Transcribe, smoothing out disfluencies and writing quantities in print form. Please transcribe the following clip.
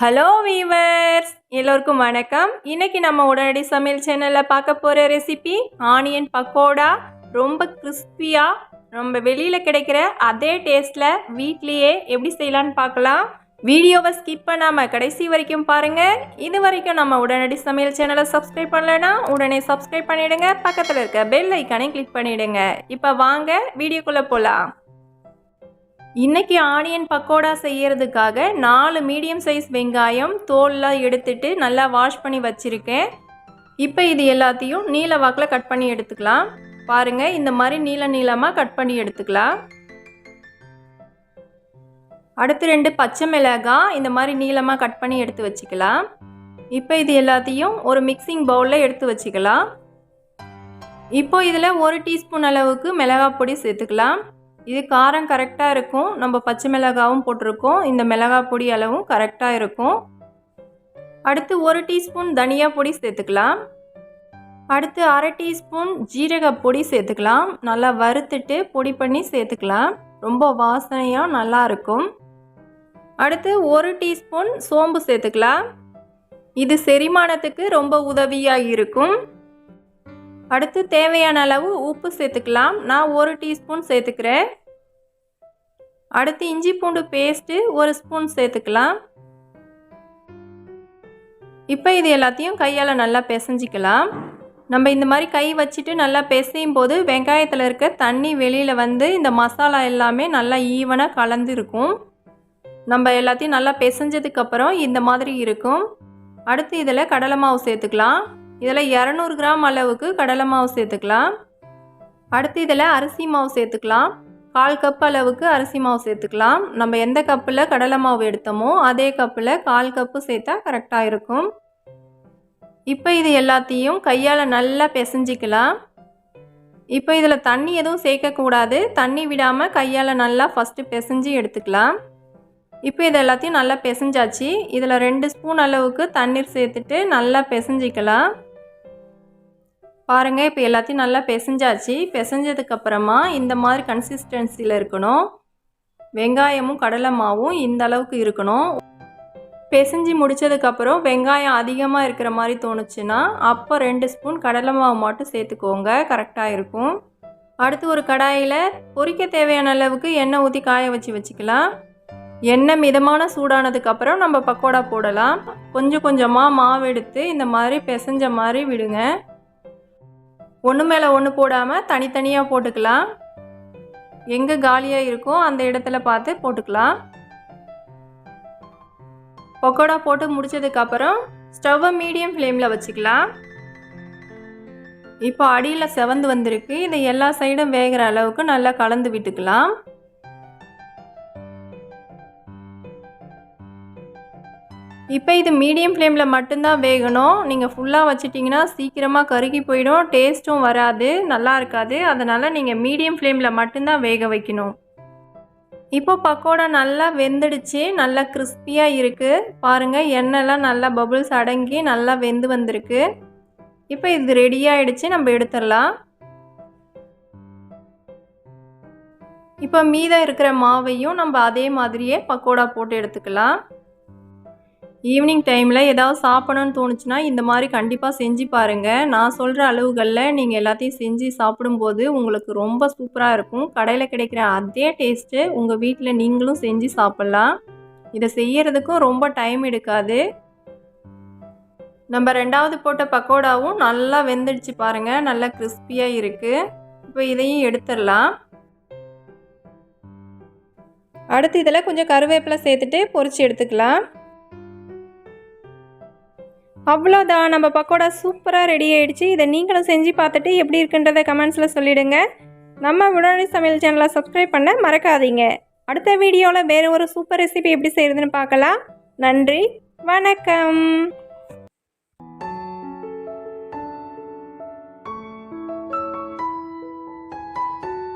Hello viewers, எல்லோருக்கும் வணக்கம். இன்னைக்கு நம்ம உடனடி சமையல் சேனலில் பார்க்க போகிற ரெசிபி ஆனியன் பக்கோடா. ரொம்ப கிறிஸ்பியாக நம்ம வெளியில் கிடைக்கிற அதே டேஸ்ட்டில் வீட்லேயே எப்படி செய்யலான்னு பார்க்கலாம். வீடியோவை ஸ்கிப் பண்ணாமல் கடைசி வரைக்கும் பாருங்கள். இது வரைக்கும் நம்ம உடனடி சமையல் சேனலை சப்ஸ்கிரைப் பண்ணலைன்னா உடனே சப்ஸ்கிரைப் பண்ணிவிடுங்க. பக்கத்தில் இருக்க பெல் ஐக்கானை கிளிக் பண்ணிவிடுங்க. இப்போ வாங்க வீடியோக்குள்ளே போகலாம். இன்றைக்கி ஆனியன் பக்கோடா செய்கிறதுக்காக 4 மீடியம் சைஸ் வெங்காயம் தோல்லாம் எடுத்துட்டு நல்லா வாஷ் பண்ணி வச்சுருக்கேன். இப்போ இது எல்லாத்தையும் நீல வாக்கில் கட் பண்ணி எடுத்துக்கலாம். பாருங்கள், இந்த மாதிரி நீளமாக கட் பண்ணி எடுத்துக்கலாம். அடுத்து 2 பச்சை மிளகாய் இந்த மாதிரி நீளமாக கட் பண்ணி எடுத்து வச்சுக்கலாம். இப்போ இது எல்லாத்தையும் ஒரு மிக்சிங் பவுலில் எடுத்து வச்சுக்கலாம். இப்போ இதில் 1 டீஸ்பூன் அளவுக்கு மிளகாய் பொடி சேர்த்துக்கலாம். இது காரம் கரெக்டாக இருக்கும். நம்ம பச்சை மிளகாவும் போட்டிருக்கோம். இந்த மிளகாய் பொடி அளவும் கரெக்டாக இருக்கும். அடுத்து 1 டீஸ்பூன் தனியா பொடி சேர்த்துக்கலாம். அடுத்து 1/2 டீஸ்பூன் ஜீரக பொடி சேர்த்துக்கலாம். நல்லா வறுத்துட்டு பொடி பண்ணி சேர்த்துக்கலாம். ரொம்ப வாசனையாக நல்லா இருக்கும். அடுத்து 1 டீஸ்பூன் சோம்பு சேர்த்துக்கலாம். இது செரிமானத்துக்கு ரொம்ப உதவியாக இருக்கும். அடுத்து தேவையான அளவு உப்பு சேர்த்துக்கலாம். நான் 1 டீஸ்பூன் சேர்த்துக்கிறேன். அடுத்து இஞ்சி பூண்டு பேஸ்ட்டு 1 ஸ்பூன் சேர்த்துக்கலாம். இப்போ இது எல்லாத்தையும் கையால் நல்லா பிசைஞ்சிக்கலாம். நம்ம இந்த மாதிரி கை வச்சுட்டு நல்லா பிசையும் போது வெங்காயத்தில் இருக்க தண்ணி வெளியில் வந்து இந்த மசாலா எல்லாமே நல்லா ஈவனாக கலந்து இருக்கும். நம்ம எல்லாத்தையும் நல்லா பிசைஞ்சதுக்கப்புறம் இந்த மாதிரி இருக்கும். அடுத்து இதில் கடலை மாவு சேர்த்துக்கலாம். இதில் 200 கிராம் அளவுக்கு கடலை மாவு சேர்த்துக்கலாம். அடுத்து இதில் அரிசி மாவு சேர்த்துக்கலாம். 1/4 கப் அளவுக்கு அரிசி மாவு சேர்த்துக்கலாம். நம்ம எந்த கப்பில் கடலை மாவு எடுத்தோமோ அதே கப்பில் 1/4 கப்பு சேர்த்தா கரெக்டாக இருக்கும். இப்போ இது எல்லாத்தையும் கையால் நல்லா பிசைஞ்சிக்கலாம். இப்போ இதில் தண்ணி எதுவும் சேர்க்கக்கூடாது. தண்ணி விடாமல் கையால் நல்லா ஃபஸ்ட்டு பிசைஞ்சு எடுத்துக்கலாம். இப்போ இது எல்லாத்தையும் நல்லா பிசைஞ்சாச்சு. இதில் 2 ஸ்பூன் அளவுக்கு தண்ணீர் சேர்த்துட்டு நல்லா பிசைஞ்சிக்கலாம். பாருங்கள், இப்போ எல்லாத்தையும் நல்லா பிசைஞ்சாச்சு. பிசைஞ்சதுக்கப்புறமா இந்த மாதிரி கன்சிஸ்டன்சியில் இருக்கணும். வெங்காயமும் கடலை மாவும் இந்த அளவுக்கு இருக்கணும். பிசைஞ்சு முடித்ததுக்கப்புறம் வெங்காயம் அதிகமாக இருக்கிற மாதிரி தோணுச்சுன்னா அப்போ 2 ஸ்பூன் கடலை மாவு மட்டும் சேர்த்துக்கோங்க, கரெக்டாக இருக்கும். அடுத்து ஒரு கடாயில் பொரிக்க தேவையான அளவுக்கு எண்ணெய் ஊற்றி காய வச்சுக்கலாம். எண்ணெய் மிதமான சூடானதுக்கப்புறம் நம்ம பக்கோடா போடலாம். கொஞ்சம் கொஞ்சமாக மாவு எடுத்து இந்த மாதிரி பிசைஞ்ச மாதிரி விடுங்க. ஒன்று மேலே ஒன்று போடாமல் தனித்தனியாக போட்டுக்கலாம். எங்கே காலியாக இருக்கோ அந்த இடத்துல பார்த்து போட்டுக்கலாம். பக்கோடா போட்டு முடித்ததுக்கப்புறம் ஸ்டவ்வை மீடியம் ஃப்ளேமில் வச்சுக்கலாம். இப்போ அடியில் செவந்து வந்திருக்கு. இதை எல்லா சைடும் வேகிற அளவுக்கு நல்லா கலந்து விட்டுக்கலாம். இப்போ இது மீடியம் ஃப்ளேமில் மட்டும்தான் வேகணும். நீங்கள் ஃபுல்லாக வச்சிட்டிங்கன்னா சீக்கிரமாக கருகி போயிடும், டேஸ்ட்டும் வராது, நல்லா இருக்காது. அதனால் நீங்கள் மீடியம் ஃப்ளேமில் மட்டும்தான் வேக வைக்கணும். இப்போ பக்கோடா நல்லா வெந்துடுச்சு, நல்லா கிறிஸ்பியாக இருக்குது. பாருங்கள், எண்ணெய்லாம் நல்லா பபுள்ஸ் அடங்கி நல்லா வெந்து வந்திருக்கு. இப்போ இது ரெடி ஆகிடுச்சு, நம்ம எடுத்துடலாம். இப்போ மீதம் இருக்கிற மாவையும் நம்ம அதே மாதிரியே பக்கோடா போட்டு எடுத்துக்கலாம். ஈவினிங் டைமில் ஏதாவது சாப்பிடணும்னு தோணுச்சுன்னா இந்த மாதிரி கண்டிப்பாக செஞ்சு பாருங்கள். நான் சொல்கிற அளவுகளில் நீங்கள் எல்லாத்தையும் செஞ்சு சாப்பிடும்போது உங்களுக்கு ரொம்ப சூப்பராக இருக்கும். கடையில் கிடைக்கிற அதே டேஸ்ட்டு உங்கள் வீட்டில் நீங்களும் செஞ்சு சாப்பிட்லாம். இதை செய்யறதுக்கும் ரொம்ப டைம் எடுக்காது. நம்ம 2வது போட்ட பக்கோடாவும் நல்லா வெந்துடுச்சு பாருங்கள், நல்லா கிறிஸ்பியாக இருக்குது. இப்போ இதையும் எடுத்துடலாம். அடுத்து இதில் கொஞ்சம் கருவேப்பிலை சேர்த்துட்டு பொரிச்சு எடுத்துக்கலாம். அவ்வளோதான், நம்ம பக்கோடா சூப்பராக ரெடி ஆகிடுச்சு. இதை நீங்களும் செஞ்சு பார்த்துட்டு எப்படி இருக்குன்றதை கமெண்ட்ஸில் சொல்லிவிடுங்க. நம்ம உடனடி சமையல் சேனலை சப்ஸ்கிரைப் பண்ண மறக்காதீங்க. அடுத்த வீடியோவில் வேறு ஒரு சூப்பர் ரெசிபி எப்படி செய்கிறதுன்னு பார்க்கலாம். நன்றி, வணக்கம்.